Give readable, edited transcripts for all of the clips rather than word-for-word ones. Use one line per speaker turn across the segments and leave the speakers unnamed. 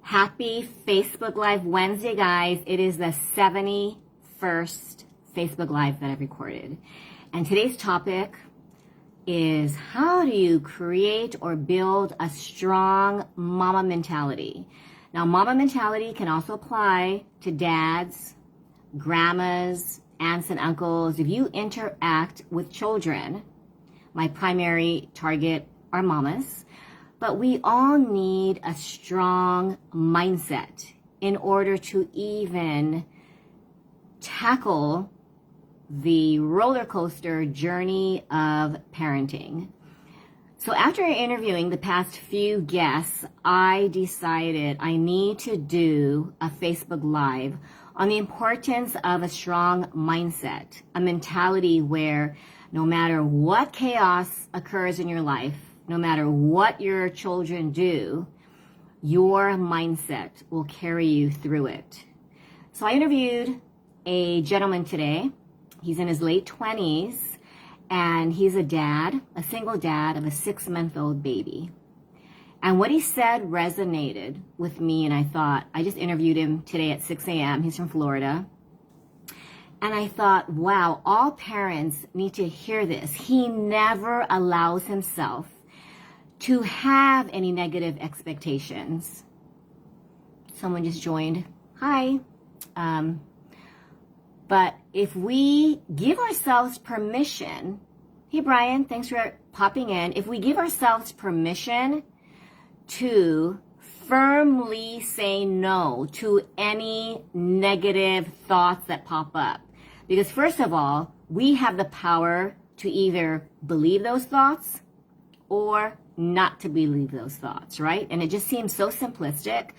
Happy Facebook Live Wednesday, guys. It is the 71st Facebook Live that I've recorded. And today's topic is how do you create or build a strong mama mentality? Now, mama mentality can also apply to dads, grandmas, aunts and uncles. If you interact with children, my primary target are mamas. But we all need a strong mindset in order to even tackle the roller coaster journey of parenting. So after interviewing the past few guests, I decided I need to do a Facebook Live on the importance of a strong mindset, a mentality where no matter what chaos occurs in your life, no matter what your children do, your mindset will carry you through it. So I interviewed a gentleman today. He's in his late 20s, and he's a dad, a single dad of a 6-month-old baby. And what he said resonated with me, and I thought, I just interviewed him today at 6 a.m. He's from Florida. And I thought, wow, all parents need to hear this. He never allows himself to have any negative expectations. Someone just joined. Hi. But if we give ourselves permission, hey Brian, thanks for popping in. If we give ourselves permission to firmly say no to any negative thoughts that pop up, because first of all, we have the power to either believe those thoughts or not to believe those thoughts, right? And it just seems so simplistic,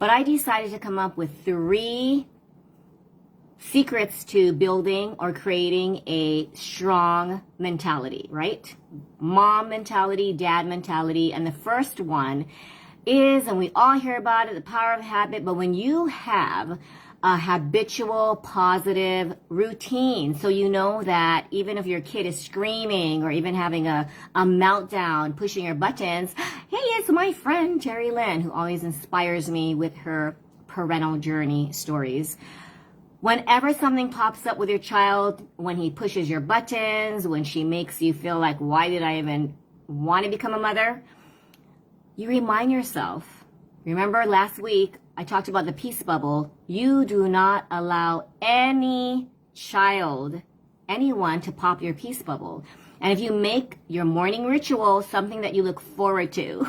but I decided to come up with 3 secrets to building or creating a strong mentality, right? Mom mentality, dad mentality, and the first one is, and we all hear about it, the power of habit, but when you have a habitual positive routine, so you know that even if your kid is screaming or even having a meltdown, pushing your buttons, hey, it's my friend Terry Lynn, who always inspires me with her parental journey stories. Whenever something pops up with your child, when he pushes your buttons, when she makes you feel like, why did I even want to become a mother? You remind yourself. Remember last week, I talked about the peace bubble. You do not allow any child, anyone to pop your peace bubble. And if you make your morning ritual something that you look forward to.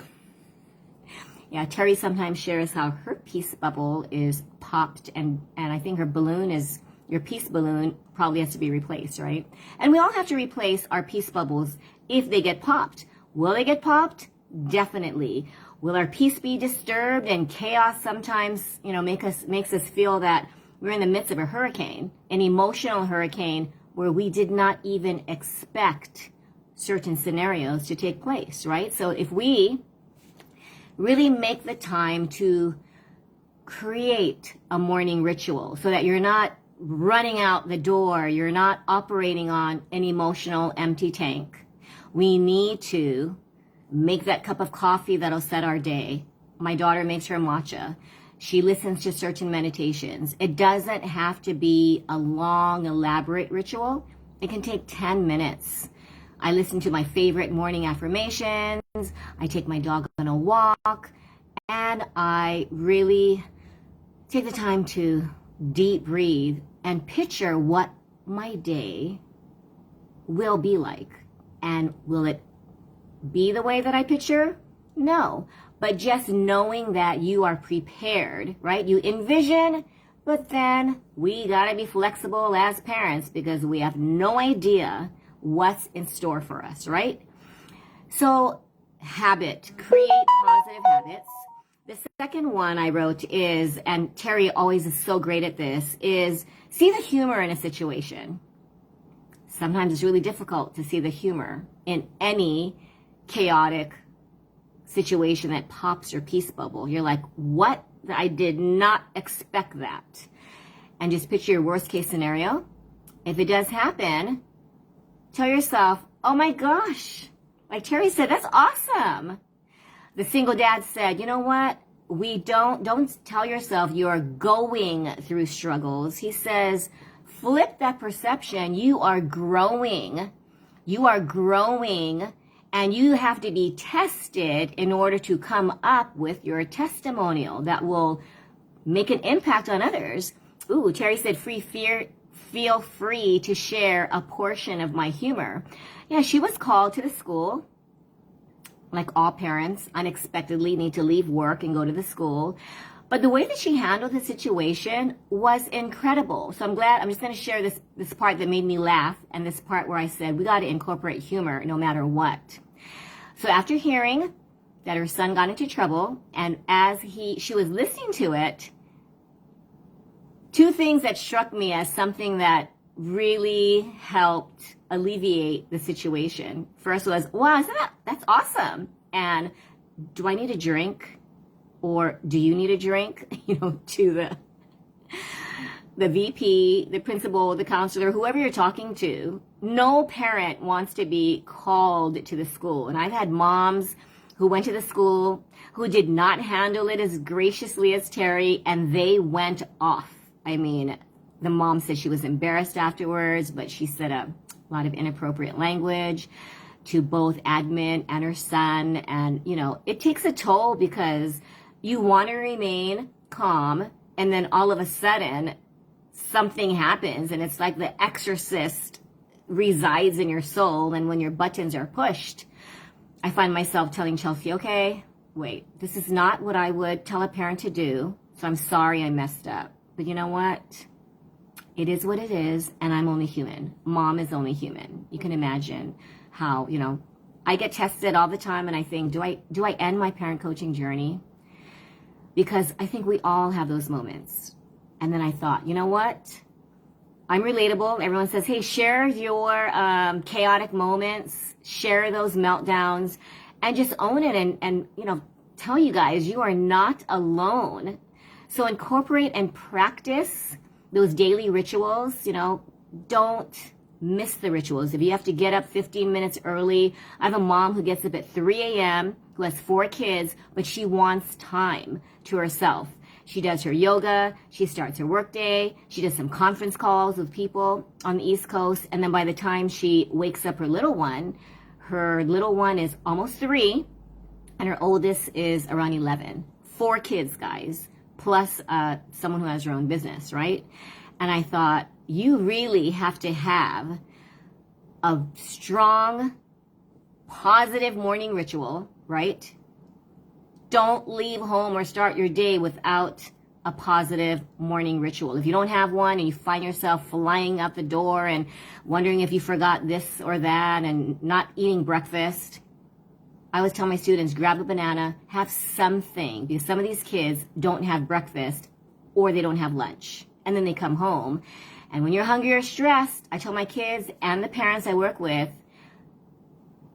Yeah, Terry sometimes shares how her peace bubble is popped and I think her balloon is, your peace balloon probably has to be replaced, right? And we all have to replace our peace bubbles if they get popped. Will they get popped? Definitely. Will our peace be disturbed? And chaos sometimes, makes us feel that we're in the midst of a hurricane, an emotional hurricane where we did not even expect certain scenarios to take place, right? So if we really make the time to create a morning ritual so that you're not running out the door, you're not operating on an emotional empty tank, we need to make that cup of coffee that'll set our day. My daughter makes her matcha. She listens to certain meditations. It doesn't have to be a long, elaborate ritual. It can take 10 minutes. I listen to my favorite morning affirmations. I take my dog on a walk. And I really take the time to deep breathe and picture what my day will be like. And will it be the way that I picture? No. But just knowing that you are prepared, right? You envision, but then we gotta be flexible as parents because we have no idea what's in store for us, right? So, habit, create positive habits. The second one I wrote is, and Terry always is so great at this, is see the humor in a situation. Sometimes it's really difficult to see the humor in any chaotic situation that pops your peace bubble. You're like, what? I did not expect that. And just picture your worst case scenario. If it does happen, tell yourself, oh my gosh, like Terry said, that's awesome. The single dad said, you know what? don't tell yourself you're going through struggles. He says, flip that perception. You are growing. You are growing, and you have to be tested in order to come up with your testimonial that will make an impact on others. Ooh, Terry said, feel free to share a portion of my humor. Yeah, she was called to the school. Like all parents, unexpectedly need to leave work and go to the school. But the way that she handled the situation was incredible. So I'm just going to share this part that made me laugh, and this part where I said, we got to incorporate humor no matter what. So after hearing that her son got into trouble, and as she was listening to it, two things that struck me as something that really helped alleviate the situation. First was, wow, that's awesome. And do I need a drink? Or do you need a drink? To the VP, the principal, the counselor, whoever you're talking to. No parent wants to be called to the school. And I've had moms who went to the school who did not handle it as graciously as Terry, and they went off. I mean, the mom said she was embarrassed afterwards, but she said a lot of inappropriate language to both admin and her son. And, it takes a toll because you want to remain calm, and then all of a sudden something happens, and it's like the exorcist resides in your soul. And when your buttons are pushed, I find myself telling Chelsea, okay, wait, this is not what I would tell a parent to do. So I'm sorry I messed up. But you know what? It is what it is, and I'm only human. Mom is only human. You can imagine how, I get tested all the time, and I think, do I end my parent coaching journey? Because I think we all have those moments. And then I thought, you know what? I'm relatable. Everyone says, hey, share your chaotic moments, share those meltdowns, and just own it and tell you guys you are not alone. So incorporate and practice those daily rituals. Don't miss the rituals. If you have to get up 15 minutes early, I have a mom who gets up at 3 a.m., who has 4 kids, but she wants time to herself. She does her yoga, she starts her workday, she does some conference calls with people on the East Coast, and then by the time she wakes up her little one is almost 3, and her oldest is around 11. 4 kids, guys, plus someone who has her own business, right? And I thought, you really have to have a strong, positive morning ritual, right? Don't leave home or start your day without a positive morning ritual. If you don't have one and you find yourself flying out the door and wondering if you forgot this or that and not eating breakfast, I always tell my students, grab a banana, have something, because some of these kids don't have breakfast or they don't have lunch. And then they come home. And when you're hungry or stressed, I tell my kids and the parents I work with,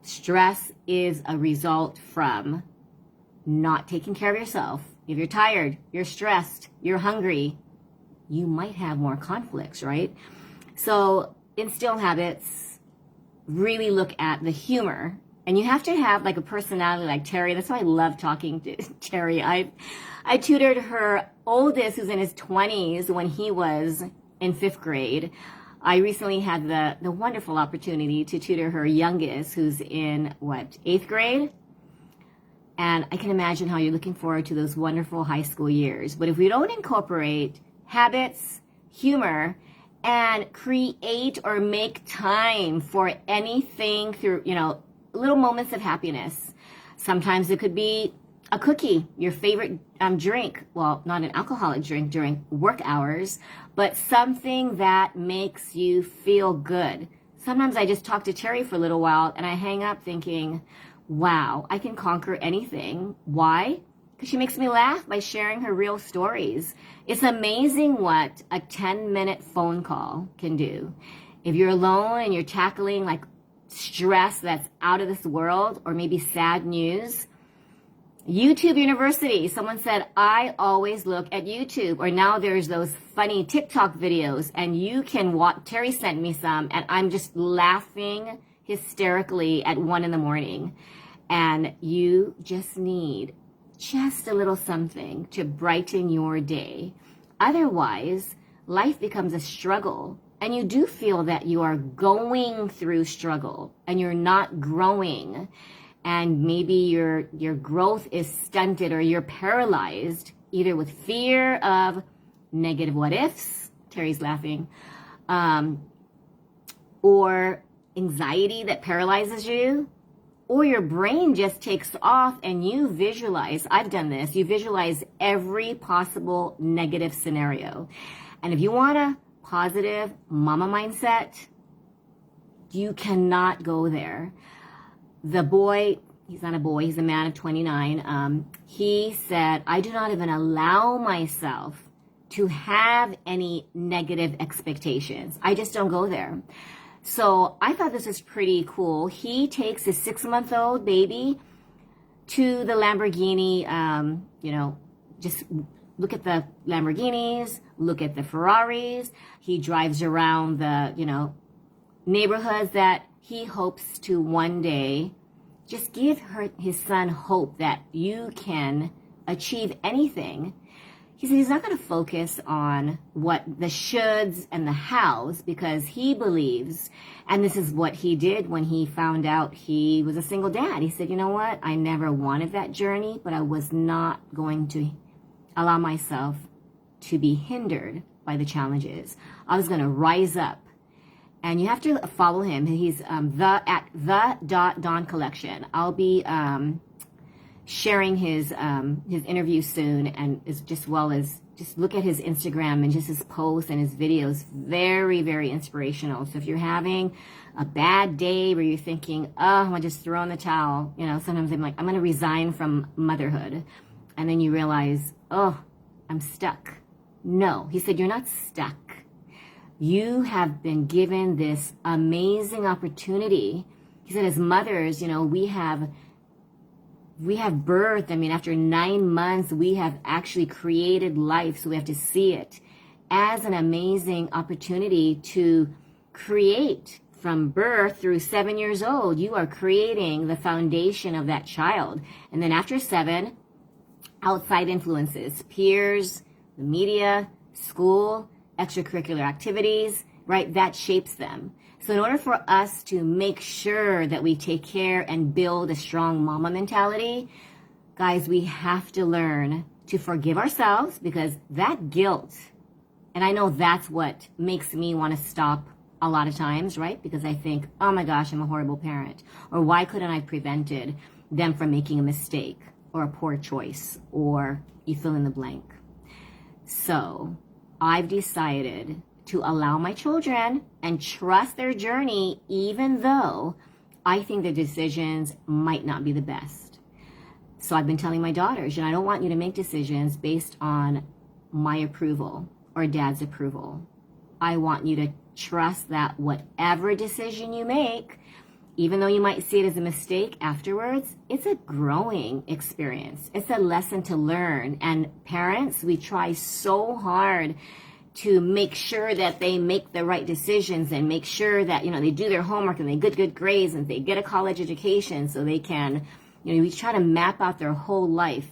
stress is a result from not taking care of yourself. If you're tired, you're stressed, you're hungry, you might have more conflicts, right? So instill habits, really look at the humor. And you have to have like a personality like Terry. That's why I love talking to Terry. I tutored her oldest, who's in his 20s, when he was in 5th grade. I recently had the wonderful opportunity to tutor her youngest, who's in, 8th grade? And I can imagine how you're looking forward to those wonderful high school years. But if we don't incorporate habits, humor, and create or make time for anything through, little moments of happiness. Sometimes it could be a cookie, your favorite drink. Well, not an alcoholic drink during work hours, but something that makes you feel good. Sometimes I just talk to Terry for a little while and I hang up thinking, wow, I can conquer anything. Why? Because she makes me laugh by sharing her real stories. It's amazing what a 10-minute phone call can do. If you're alone and you're tackling like stress that's out of this world, or maybe sad news, YouTube University. Someone said, I always look at YouTube. Or now there's those funny TikTok videos, and you can watch. Terry sent me some, and I'm just laughing hysterically at 1 a.m. And you just need just a little something to brighten your day. Otherwise, life becomes a struggle, and you do feel that you are going through struggle and you're not growing, and maybe your growth is stunted or you're paralyzed either with fear of negative what ifs, Terry's laughing, or anxiety that paralyzes you, or your brain just takes off and you visualize, I've done this, you visualize every possible negative scenario. And if you want a positive mama mindset, you cannot go there. The boy, he's not a boy, he's a man of 29, he said, I do not even allow myself to have any negative expectations. I just don't go there. So I thought this was pretty cool. He takes his 6-month-old baby to the Lamborghini, just look at the Lamborghinis, look at the Ferraris. He drives around the, neighborhoods that he hopes to one day just give his son hope that you can achieve anything. He said he's not going to focus on what the shoulds and the hows, because he believes, and this is what he did when he found out he was a single dad. He said, you know what? I never wanted that journey, but I was not going to allow myself to be hindered by the challenges. I was going to rise up. And you have to follow him. He's at the.Don Collection. I'll be sharing his interview soon, and as well as just look at his Instagram and just his posts and his videos. Very, very inspirational. So if you're having a bad day where you're thinking, oh, I'm gonna just throw in the towel, sometimes I'm like, I'm gonna resign from motherhood, and then you realize, oh, I'm stuck. No, he said, you're not stuck. You have been given this amazing opportunity. He said, as mothers, we have birth. I mean, after 9 months, we have actually created life. So we have to see it as an amazing opportunity to create from birth through 7 years old. You are creating the foundation of that child. And then after 7, outside influences, peers, the media, school, extracurricular activities, right? That shapes them. So in order for us to make sure that we take care and build a strong mama mentality, guys, we have to learn to forgive ourselves, because that guilt, and I know that's what makes me want to stop a lot of times, right? Because I think, oh my gosh, I'm a horrible parent. Or why couldn't I have prevented them from making a mistake or a poor choice, or you fill in the blank. So I've decided to allow my children and trust their journey, even though I think their decisions might not be the best. So I've been telling my daughters, I don't want you to make decisions based on my approval or dad's approval. I want you to trust that whatever decision you make, even though you might see it as a mistake afterwards, it's a growing experience. It's a lesson to learn. And parents, we try so hard to make sure that they make the right decisions and make sure that, they do their homework and they get good grades and they get a college education so they can, we try to map out their whole life.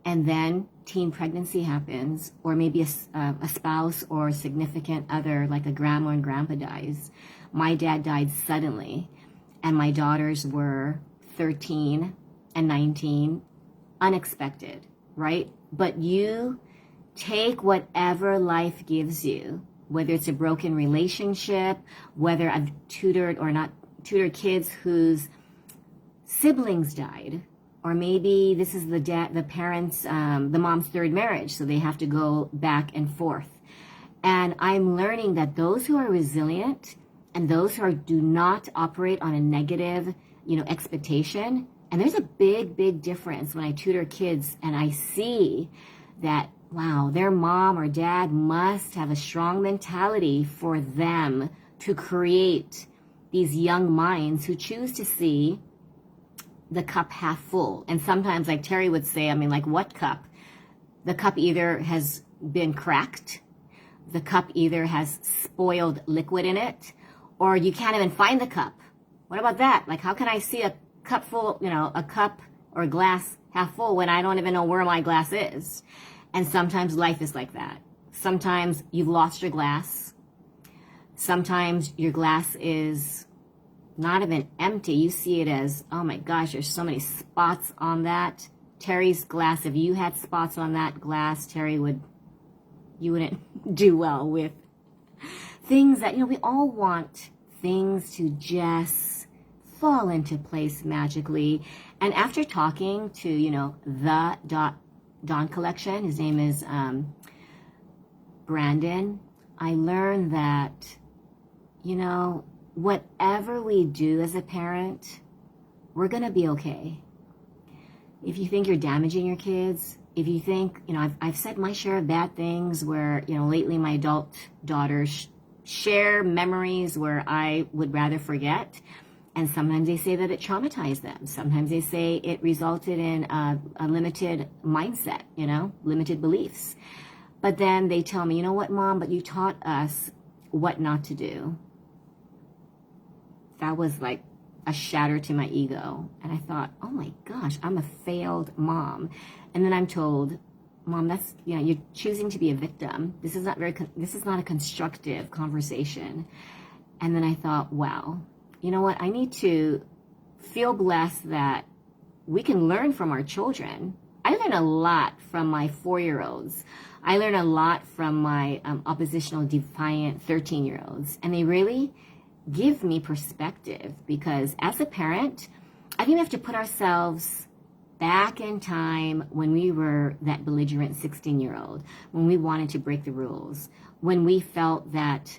And then teen pregnancy happens, or maybe a spouse or a significant other, like a grandma and grandpa, dies. My dad died suddenly, and my daughters were 13 and 19, unexpected, right? But you take whatever life gives you, whether it's a broken relationship, whether I've tutored kids whose siblings died, or maybe this is the parents, the mom's third marriage, so they have to go back and forth. And I'm learning that those who are resilient and those who do not operate on a negative, expectation, and there's a big, big difference when I tutor kids and I see that, wow, their mom or dad must have a strong mentality for them to create these young minds who choose to see the cup half full. And sometimes, like Terry would say, what cup? The cup either has been cracked, the cup either has spoiled liquid in it, or you can't even find the cup. What about that? Like, how can I see a cup full, a cup or a glass half full when I don't even know where my glass is. And sometimes life is like that. Sometimes you've lost your glass. Sometimes your glass is not even empty. You see it as, oh my gosh, there's so many spots on that. Terry's glass, if you had spots on that glass, Terry, you wouldn't do well with things that, we all want things to just fall into place magically. And after talking to, the Dawn Collection, his name is Brandon, I learned that, whatever we do as a parent, we're going to be okay. If you think you're damaging your kids, if you think, I've said my share of bad things where, lately my adult daughters share memories where I would rather forget. And sometimes they say that it traumatized them. Sometimes they say it resulted in a limited mindset, limited beliefs. But then they tell me, you know what, Mom, but you taught us what not to do. That was like a shatter to my ego. And I thought, oh my gosh, I'm a failed mom. And then I'm told, Mom, that's, you're choosing to be a victim. This is not a constructive conversation. And then I thought, wow, you know what? I need to feel blessed that we can learn from our children. I learn a lot from my 4-year-olds. I learn a lot from my oppositional, defiant 13-year-olds. And they really give me perspective, because as a parent, I think we have to put ourselves back in time when we were that belligerent 16-year-old, when we wanted to break the rules, when we felt that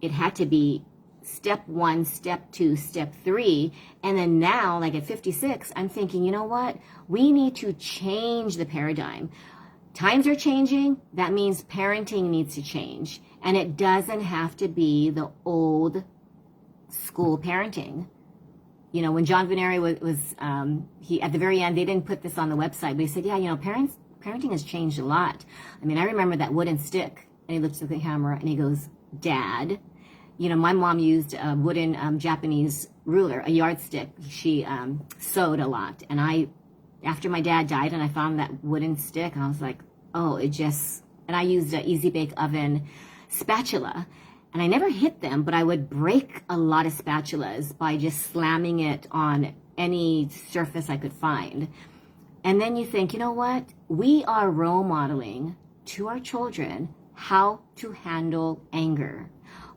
it had to be step 1, step 2, step 3. And then now, like at 56, I'm thinking, you know what? We need to change the paradigm. Times are changing. That means parenting needs to change. And it doesn't have to be the old school parenting. When John Veneri was he at the very end, they didn't put this on the website, but he said, yeah, parenting has changed a lot. I mean, I remember that wooden stick. And he looks at the camera and he goes, Dad, my mom used a wooden Japanese ruler, a yardstick. She sewed a lot. And after my dad died and I found that wooden stick, I was like, oh, and I used an Easy Bake Oven spatula. And I never hit them, but I would break a lot of spatulas by just slamming it on any surface I could find. And then you think, you know what? We are role modeling to our children how to handle anger.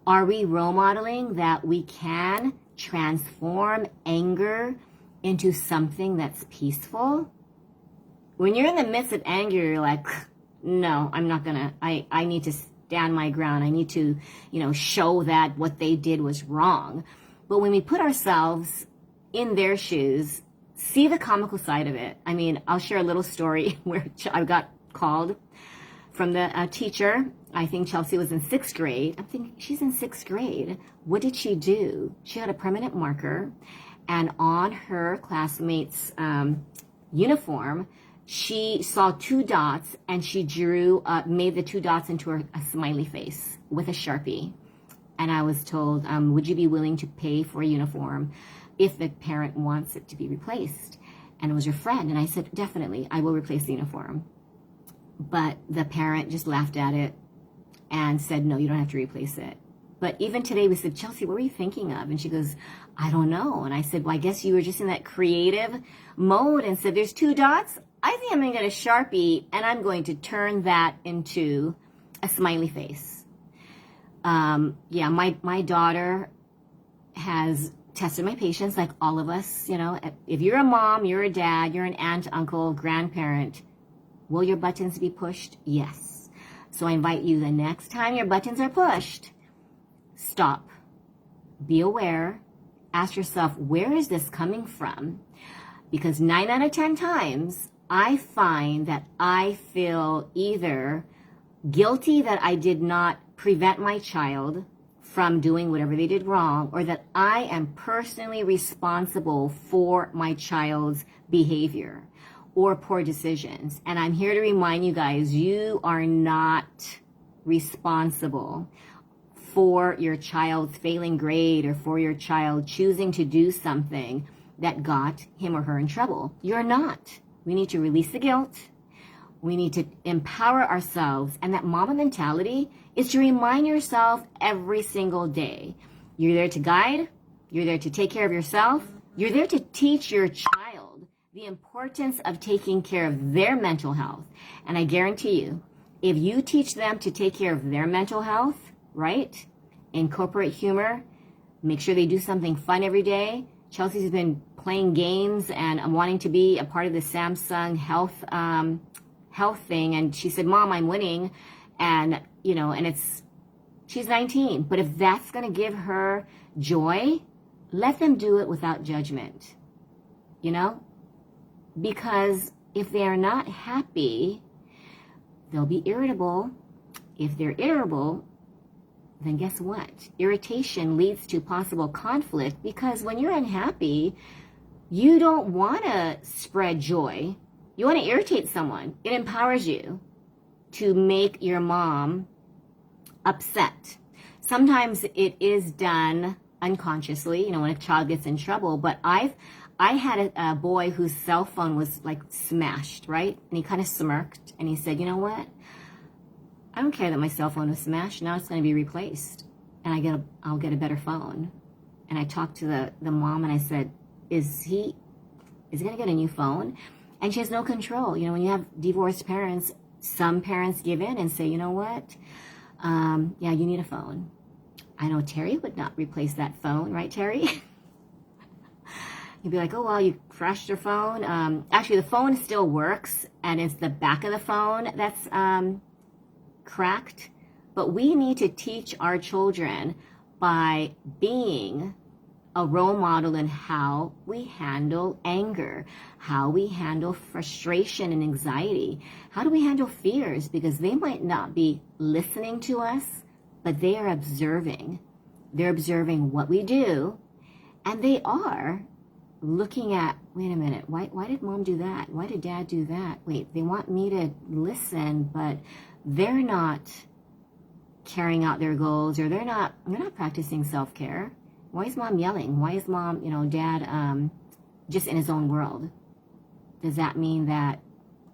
Are we role modeling that we can transform anger into something that's peaceful? When you're in the midst of anger, you're like, no, I'm not gonna, I need to stand my ground. I need to, show that what they did was wrong. But when we put ourselves in their shoes, see the comical side of it. I mean, I'll share a little story where I got called from the teacher. I think Chelsea was in 6th grade. I'm thinking, she's in 6th grade. What did she do? She had a permanent marker, and on her classmate's uniform, she saw 2 dots, and she made the 2 dots into a smiley face with a Sharpie. And I was told, would you be willing to pay for a uniform if the parent wants it to be replaced? And it was your friend. And I said, definitely, I will replace the uniform. But the parent just laughed at it and said, no, you don't have to replace it. But even today we said, Chelsea, what were you thinking of? And she goes, I don't know. And I said, well, I guess you were just in that creative mode and said, there's 2 dots. I think I'm going to get a Sharpie and I'm going to turn that into a smiley face. My daughter has tested my patience, like all of us. If you're a mom, you're a dad, you're an aunt, uncle, grandparent, will your buttons be pushed? Yes. So I invite you, the next time your buttons are pushed, stop, be aware, ask yourself, where is this coming from? Because 9 out of 10 times, I find that I feel either guilty that I did not prevent my child from doing whatever they did wrong, or that I am personally responsible for my child's behavior or poor decisions. And I'm here to remind you guys, you are not responsible for your child's failing grade or for your child choosing to do something that got him or her in trouble. You're not. We need to release the guilt. We need to empower ourselves. And that mama mentality is to remind yourself every single day. You're there to guide. You're there to take care of yourself. You're there to teach your child the importance of taking care of their mental health. And I guarantee you, if you teach them to take care of their mental health, right? Incorporate humor. Make sure they do something fun every day. Chelsea's been playing games and I'm wanting to be a part of the Samsung health thing. And she said, Mom, I'm winning. And, she's 19. But if that's going to give her joy, let them do it without judgment, because if they are not happy, they'll be irritable. If they're irritable, then guess what? Irritation leads to possible conflict, because when you're unhappy, you don't want to spread joy. You want to irritate someone. It empowers you to make your mom upset. Sometimes it is done unconsciously, when a child gets in trouble. But I had a boy whose cell phone was like smashed, right? And he kind of smirked and he said, you know what? I don't care that my cell phone was smashed. Now it's going to be replaced, and I'll get a better phone. And I talked to the mom and I said, is he going to get a new phone? And she has no control. When you have divorced parents, some parents give in and say, you know what? Yeah, you need a phone. I know Terry would not replace that phone, right, Terry? You'd be like, oh, well, you crashed your phone. Actually, the phone still works, and it's the back of the phone that's cracked. But we need to teach our children by being a role model in how we handle anger, how we handle frustration and anxiety. How do we handle fears? Because they might not be listening to us, but they are observing. They're observing what we do, and they are looking at, wait a minute, why did mom do that? Why did dad do that? Wait, they want me to listen, but they're not carrying out their goals, or they're not practicing self-care. Why is mom yelling? Why is mom, dad just in his own world? Does that mean that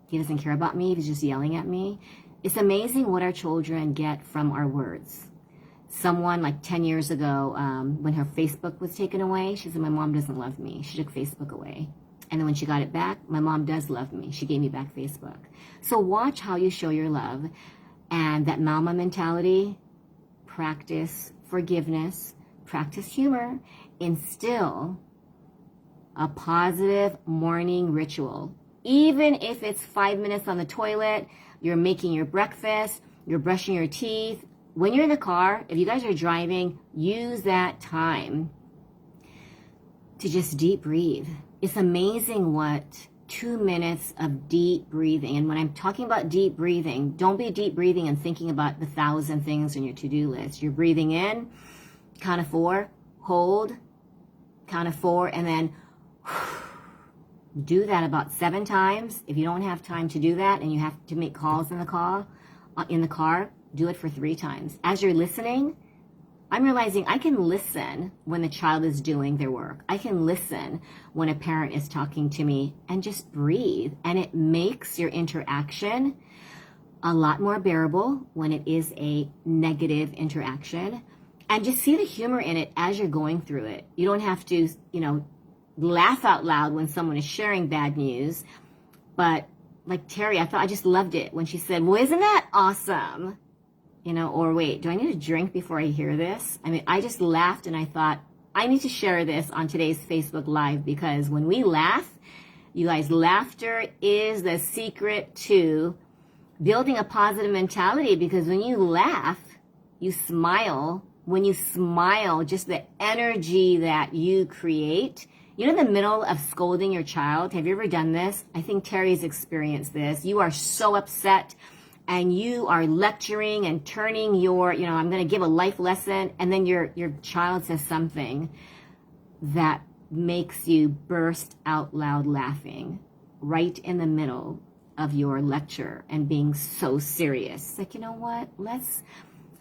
he doesn't care about me if he's just yelling at me? It's amazing what our children get from our words. Someone like 10 years ago, when her Facebook was taken away, she said, my mom doesn't love me. She took Facebook away. And then when she got it back, my mom does love me. She gave me back Facebook. So watch how you show your love. And that mama mentality, practice forgiveness, practice humor, instill a positive morning ritual. Even if it's 5 minutes on the toilet, you're making your breakfast, you're brushing your teeth. When you're in the car, if you guys are driving, use that time to just deep breathe. It's amazing what 2 minutes of deep breathing, and when I'm talking about deep breathing, don't be deep breathing and thinking about the 1,000 things on your to-do list. You're breathing in, count of 4, hold, count of 4, and then do that about 7 times. If you don't have time to do that and you have to make calls in the car, do it for 3 times. As you're listening, I'm realizing I can listen when the child is doing their work. I can listen when a parent is talking to me, and just breathe. And it makes your interaction a lot more bearable when it is a negative interaction. And just see the humor in it as you're going through it. You don't have to, laugh out loud when someone is sharing bad news. But like Terry, I just loved it when she said, well, isn't that awesome? Or wait, do I need a drink before I hear this? I just laughed, and I thought, I need to share this on today's Facebook Live, because when we laugh, you guys, laughter is the secret to building a positive mentality, because when you laugh, you smile. When you smile, just the energy that you create, in the middle of scolding your child, have you ever done this? I think Terry's experienced this. You are so upset, and you are lecturing and turning your, I'm going to give a life lesson, and then your child says something that makes you burst out loud laughing right in the middle of your lecture and being so serious. It's like, you know what? Let's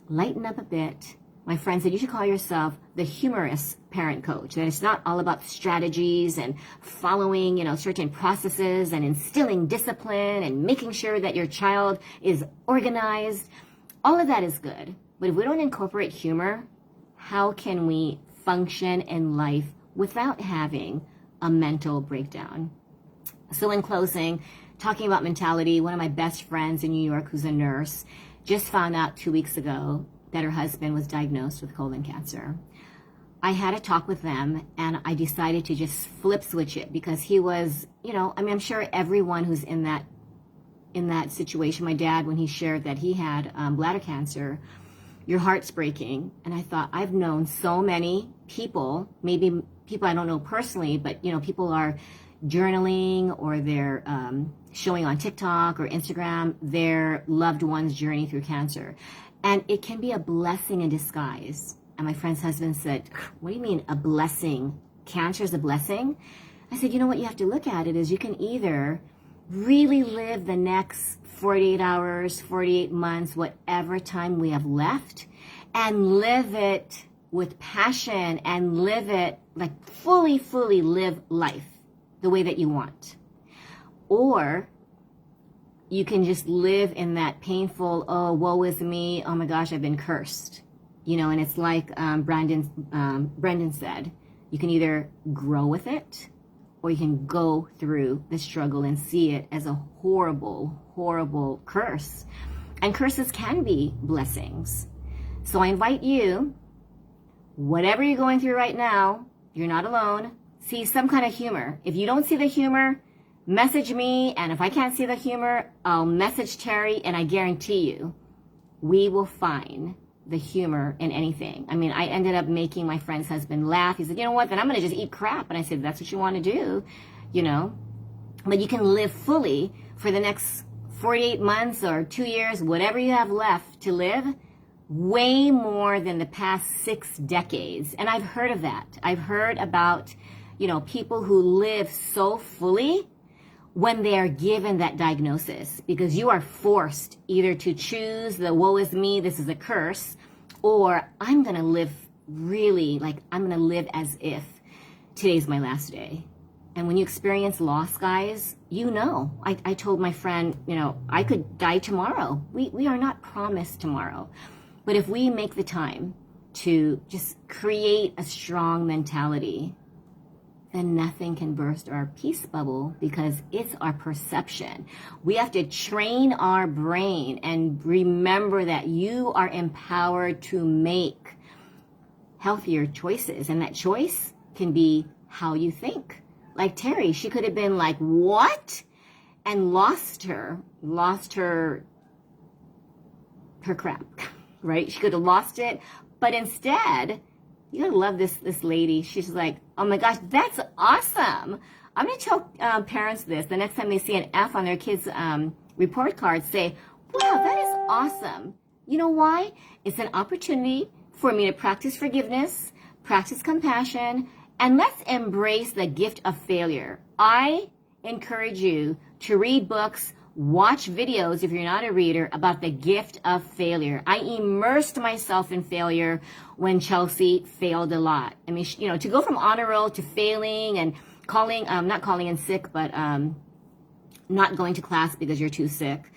lighten up a bit. My friend said, you should call yourself the humorous parent coach. That it's not all about strategies and following, certain processes and instilling discipline and making sure that your child is organized. All of that is good. But if we don't incorporate humor, how can we function in life without having a mental breakdown? So in closing, talking about mentality, one of my best friends in New York who's a nurse just found out 2 weeks ago that her husband was diagnosed with colon cancer. I had a talk with them and I decided to just flip switch it because he was, I'm sure everyone who's in that situation, my dad, when he shared that he had bladder cancer, your heart's breaking. And I thought, I've known so many people, maybe people I don't know personally, but people are journaling or they're showing on TikTok or Instagram their loved one's journey through cancer. And it can be a blessing in disguise. And my friend's husband said, what do you mean a blessing? Cancer is a blessing? I said, what you have to look at it is you can either really live the next 48 hours, 48 months, whatever time we have left, and live it with passion and live it like fully live life the way that you want. Or you can just live in that painful, oh, woe is me, oh my gosh, I've been cursed. And it's like Brendan said, you can either grow with it or you can go through the struggle and see it as a horrible, horrible curse. And curses can be blessings. So I invite you, whatever you're going through right now, you're not alone, see some kind of humor. If you don't see the humor, message me, and if I can't see the humor, I'll message Terry, and I guarantee you, we will find the humor in anything. I ended up making my friend's husband laugh. He said, you know what, then I'm going to just eat crap. And I said, that's what you want to do, But you can live fully for the next 48 months or 2 years, whatever you have left to live, way more than the past 6 decades. And I've heard of that. I've heard about, people who live so fully when they are given that diagnosis, because you are forced either to choose the woe is me, this is a curse, or I'm going to live really, I'm going to live as if today's my last day. And when you experience loss, guys, I told my friend, I could die tomorrow. We are not promised tomorrow. But if we make the time to just create a strong mentality, then nothing can burst our peace bubble because it's our perception. We have to train our brain and remember that you are empowered to make healthier choices. And that choice can be how you think. Like Terry, she could have been like, what? And lost her crap, right? She could have lost it. But instead, you gotta love this lady. She's like, oh my gosh, that's awesome. I'm gonna tell parents this. The next time they see an F on their kids' report card, say, wow, that is awesome. You know why? It's an opportunity for me to practice forgiveness, practice compassion, and let's embrace the gift of failure. I encourage you to read books, watch videos if you're not a reader about the gift of failure. I immersed myself in failure when Chelsea failed a lot. To go from honor roll to failing and not calling in sick, but not going to class because you're too sick.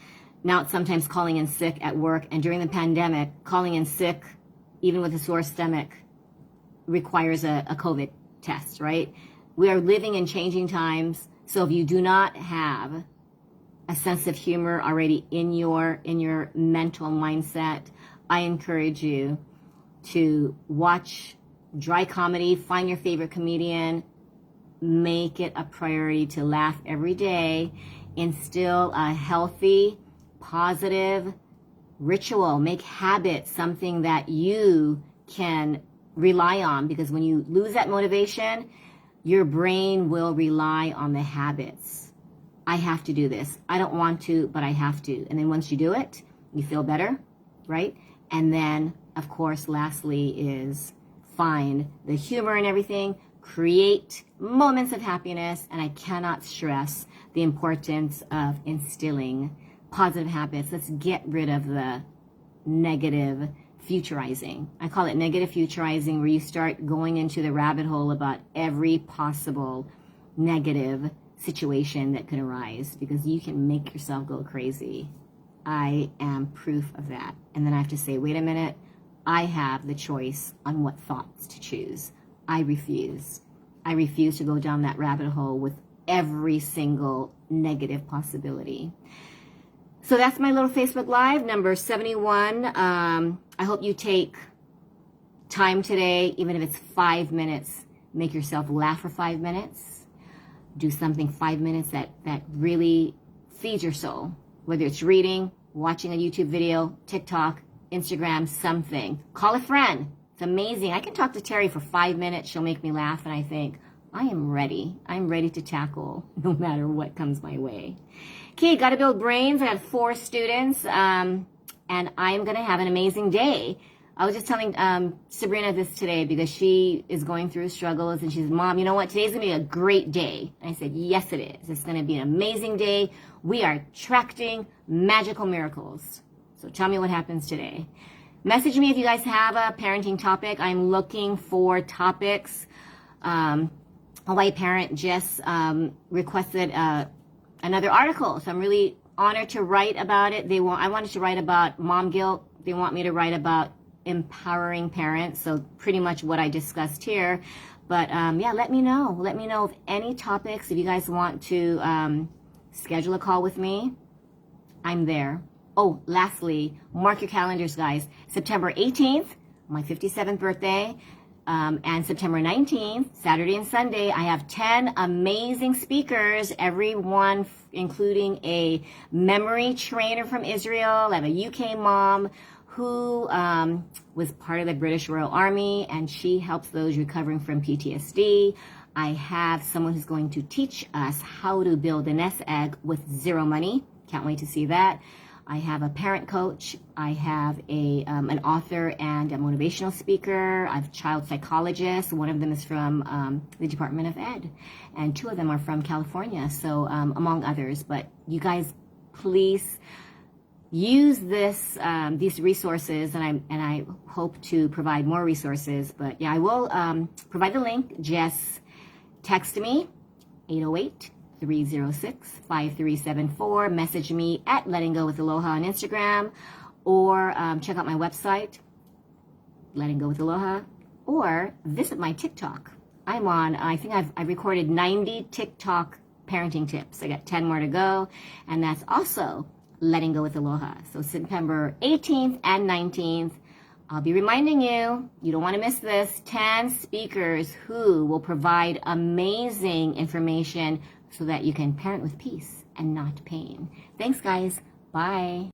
Now it's sometimes calling in sick at work, and during the pandemic, calling in sick, even with a sore stomach, requires a COVID test, right? We are living in changing times, so if you do not have a sense of humor already in your mental mindset, I encourage you to watch dry comedy, find your favorite comedian, make it a priority to laugh every day, instill a healthy, positive ritual, make habit something that you can rely on, because when you lose that motivation, your brain will rely on the habits. I have to do this. I don't want to, but I have to. And then once you do it, you feel better, right? And then, of course, lastly is find the humor in everything, create moments of happiness, and I cannot stress the importance of instilling positive habits. Let's get rid of the negative futurizing. I call it negative futurizing, where you start going into the rabbit hole about every possible negative situation that could arise, because you can make yourself go crazy. I am proof of that. And then I have to say, wait a minute, I have the choice on what thoughts to choose. I refuse. I refuse to go down that rabbit hole with every single negative possibility. So that's my little Facebook Live, number 71. I hope you take time today, even if it's 5 minutes. Make yourself laugh for 5 minutes. Do something 5 minutes that really feeds your soul. Whether it's reading, watching a YouTube video, TikTok, Instagram, something. Call a friend. It's amazing. I can talk to Terry for 5 minutes. She'll make me laugh, and I think, I am ready. I'm ready to tackle no matter what comes my way. Okay, got to build brains. I got 4 students, and I am going to have an amazing day. I was just telling Sabrina this today because she is going through struggles, and she's, Mom, you know what? Today's going to be a great day. And I said, yes, it is. It's going to be an amazing day. We are attracting magical miracles. So tell me what happens today. Message me if you guys have a parenting topic. I'm looking for topics. A white parent just requested another article, so I'm really honored to write about it. I wanted to write about mom guilt. They want me to write about empowering parents, so pretty much what I discussed here. But yeah, let me know. Let me know of any topics. If you guys want to schedule a call with me, I'm there. Oh, lastly, mark your calendars, guys. September 18th, my 57th birthday. And September 19th, Saturday and Sunday, I have 10 amazing speakers, everyone including a memory trainer from Israel. I have a UK mom who was part of the British Royal Army, and she helps those recovering from PTSD. I have someone who's going to teach us how to build a nest egg with zero money. Can't wait to see that. I have a parent coach. I have an author and a motivational speaker. I have a child psychologist. One of them is from the Department of Ed, and 2 of them are from California, so among others. But you guys, please use these resources, and I hope to provide more resources. But yeah, I will provide the link. Just text me, 808-306-5374. Message me at Letting Go with Aloha on Instagram, or check out my website, Letting Go with Aloha, or visit my TikTok. I'm on, I think I've recorded 90 TikTok parenting tips. I got 10 more to go, and that's also Letting Go with Aloha. So September 18th and 19th, I'll be reminding you, you don't want to miss this, 10 speakers who will provide amazing information so that you can parent with peace and not pain. Thanks, guys. Bye.